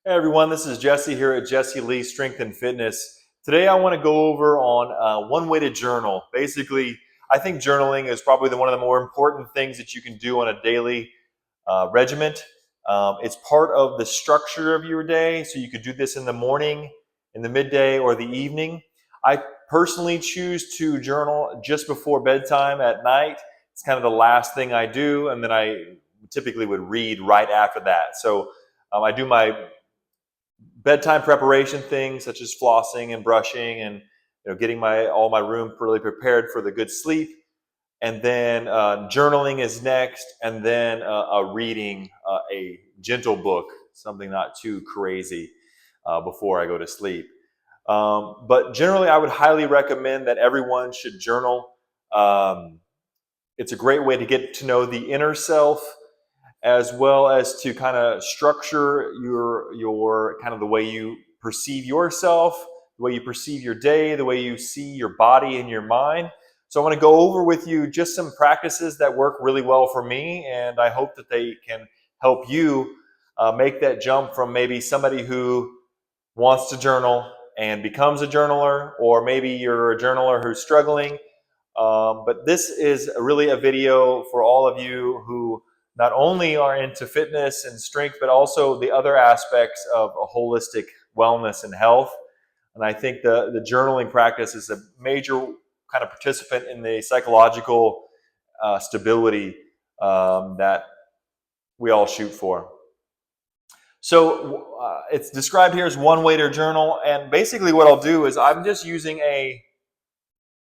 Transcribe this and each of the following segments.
Hey everyone, this is Jesse here at Jesse Lee Strength and Fitness. Today I want to go over on one way to journal. Basically, I think journaling is probably one of the more important things that you can do on a daily regiment. It's part of the structure of your day, so you could do this in the morning, in the midday, or the evening. I personally choose to journal just before bedtime at night. It's kind of the last thing I do, and then I typically would read right after that. So I do my bedtime preparation things such as flossing and brushing and getting all my room really prepared for the good sleep, and then journaling is next, and then reading a gentle book, something not too crazy before I go to sleep. But generally I would highly recommend that everyone should journal. It's a great way to get to know the inner self, as well as to kind of structure your kind of the way you perceive yourself, the way you perceive your day, the way you see your body and your mind. So I want to go over with you just some practices that work really well for me, and I hope that they can help you make that jump from maybe somebody who wants to journal and becomes a journaler, or maybe you're a journaler who's struggling. But this is really a video for all of you who not only are into fitness and strength, but also the other aspects of a holistic wellness and health. And I think the journaling practice is a major kind of participant in the psychological stability that we all shoot for. So it's described here as one way to journal. And basically what I'll do is I'm just using a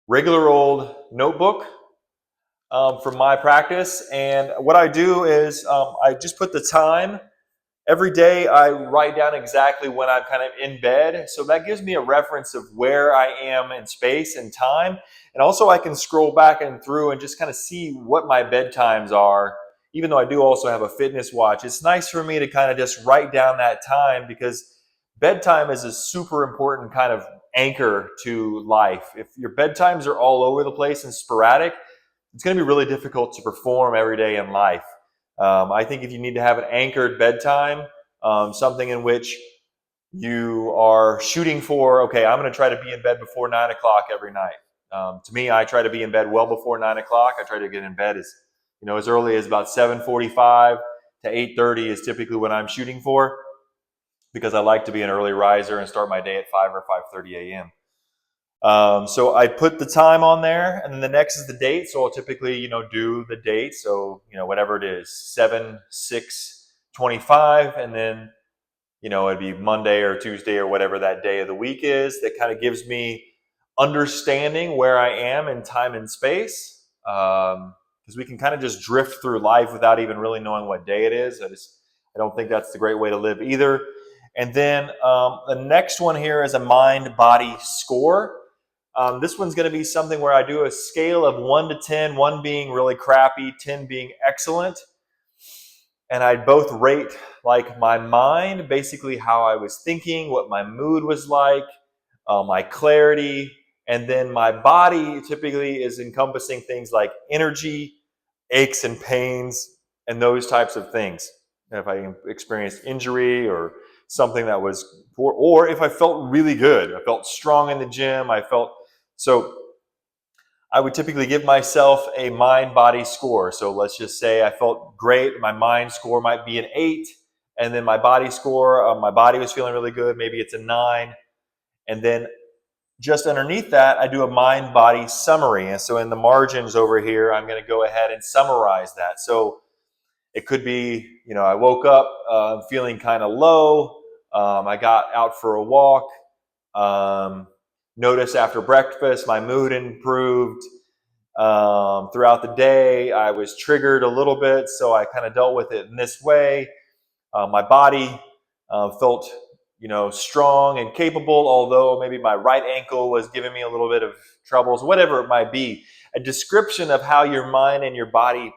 regular old notebook for my practice. And what I do is I just put the time. Every day I write down exactly when I'm kind of in bed. So that gives me a reference of where I am in space and time. And also I can scroll back and through and just kind of see what my bedtimes are, even though I do also have a fitness watch. It's nice for me to kind of just write down that time, because bedtime is a super important kind of anchor to life. If your bedtimes are all over the place and sporadic, it's going to be really difficult to perform every day in life. I think if you need to have an anchored bedtime, something in which you are shooting for, okay, I'm going to try to be in bed before 9 o'clock every night. To me, I try to be in bed well before 9 o'clock. I try to get in bed as early as about 7:45 to 8:30 is typically what I'm shooting for, because I like to be an early riser and start my day at 5 or 5:30 a.m. So I put the time on there, and then the next is the date. So I'll typically, do the date. So, whatever it is, 7/6/25, and then, it'd be Monday or Tuesday or whatever that day of the week is. That kind of gives me understanding where I am in time and space. Because we can kind of just drift through life without even really knowing what day it is. I don't think that's the great way to live either. And then the next one here is a mind-body score. This one's going to be something where I do a scale of 1 to 10, 1 being really crappy, 10 being excellent. And I both rate like my mind, basically how I was thinking, what my mood was like, my clarity, and then my body typically is encompassing things like energy, aches and pains, and those types of things. And if I experienced injury or something that was poor, or if I felt really good, I felt strong in the gym, so I would typically give myself a mind-body score. So let's just say I felt great. My mind score might be an 8, and then my body score, my body was feeling really good. Maybe it's a 9. And then just underneath that, I do a mind-body summary. And so in the margins over here, I'm going to go ahead and summarize that. So it could be, I woke up feeling kind of low. I got out for a walk. Notice after breakfast, my mood improved. Throughout the day, I was triggered a little bit, so I kind of dealt with it in this way. My body felt, strong and capable, although maybe my right ankle was giving me a little bit of troubles, whatever it might be. A description of how your mind and your body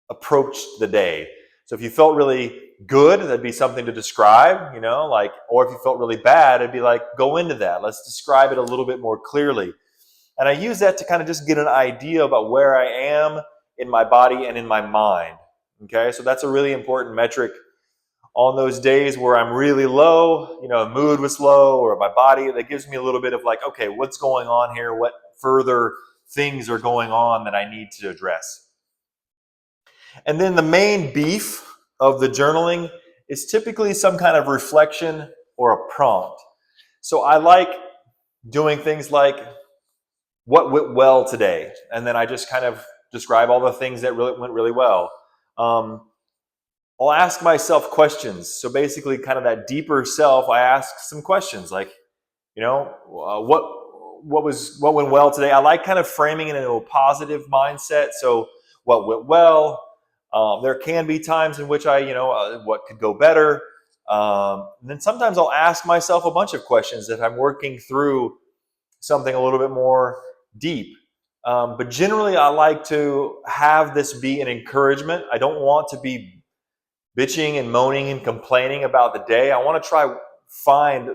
approached the day. So if you felt really good, that'd be something to describe, or if you felt really bad, it'd be like, go into that. Let's describe it a little bit more clearly. And I use that to kind of just get an idea about where I am in my body and in my mind. Okay, so that's a really important metric. On those days where I'm really low, mood was low, or my body, that gives me a little bit of like, okay, what's going on here? What further things are going on that I need to address? And then the main beef of the journaling is typically some kind of reflection or a prompt. So I like doing things like, what went well today? And then I just kind of describe all the things that really went really well. I'll ask myself questions. So basically, kind of that deeper self, I ask some questions like, what went well today? I like kind of framing it in a positive mindset. So what went well? There can be times in which what could go better. And then sometimes I'll ask myself a bunch of questions if I'm working through something a little bit more deep. But generally, I like to have this be an encouragement. I don't want to be bitching and moaning and complaining about the day. I want to try find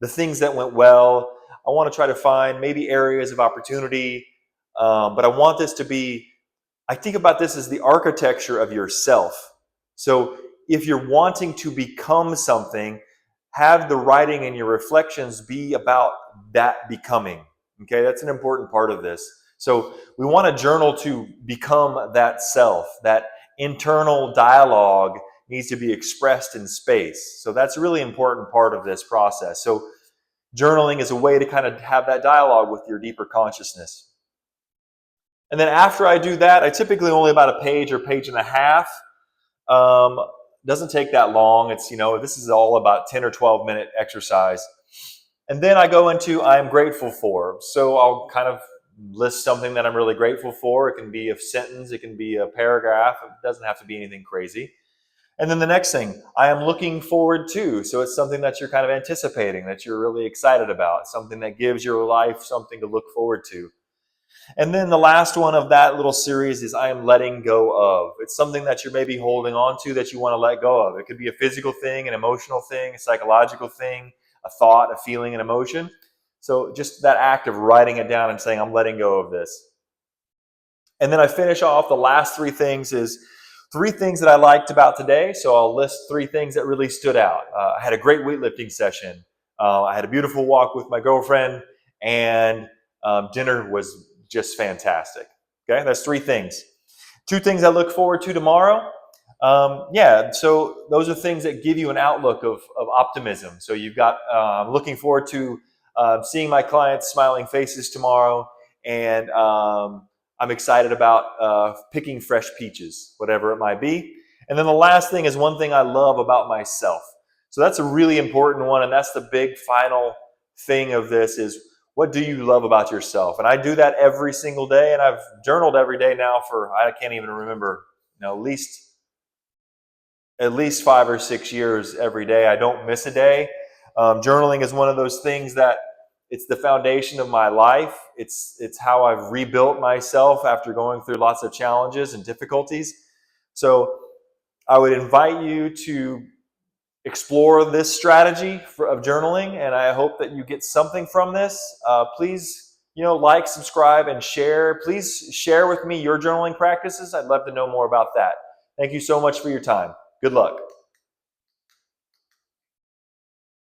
the things that went well. I want to try to find maybe areas of opportunity. But I want this to be, I think about this as the architecture of yourself. So if you're wanting to become something, have the writing and your reflections be about that becoming. Okay, that's an important part of this. So we want a journal to become that self, that internal dialogue needs to be expressed in space. So that's a really important part of this process. So journaling is a way to kind of have that dialogue with your deeper consciousness. And then after I do that, I typically only about a page or page and a half. Doesn't take that long. It's, this is all about 10 or 12 minute exercise. And then I go into I'm grateful for. So I'll kind of list something that I'm really grateful for. It can be a sentence, it can be a paragraph. It doesn't have to be anything crazy. And then the next thing, I am looking forward to. So it's something that you're kind of anticipating, that you're really excited about, something that gives your life something to look forward to. And then the last one of that little series is I am letting go of. It's something that you're maybe holding on to that you want to let go of. It could be a physical thing, an emotional thing, a psychological thing, a thought, a feeling, an emotion. So just that act of writing it down and saying, I'm letting go of this. And then I finish off the last three things is 3 things that I liked about today. So I'll list 3 things that really stood out. I had a great weightlifting session. I had a beautiful walk with my girlfriend, and dinner was just fantastic. Okay, that's 3 things. 2 things I look forward to tomorrow. So those are things that give you an outlook of optimism. So you've got, I'm looking forward to seeing my clients' smiling faces tomorrow, and I'm excited about picking fresh peaches, whatever it might be. And then the last thing is one thing I love about myself. So that's a really important one, and that's the big final thing of this is, what do you love about yourself? And I do that every single day, and I've journaled every day now for, I can't even remember, at least 5 or 6 years every day. I don't miss a day. Journaling is one of those things that it's the foundation of my life. It's how I've rebuilt myself after going through lots of challenges and difficulties. So I would invite you to explore this strategy of journaling, and I hope that you get something from this. Please, like, subscribe, and share. Please share with me your journaling practices. I'd love to know more about that. Thank you so much for your time. Good luck.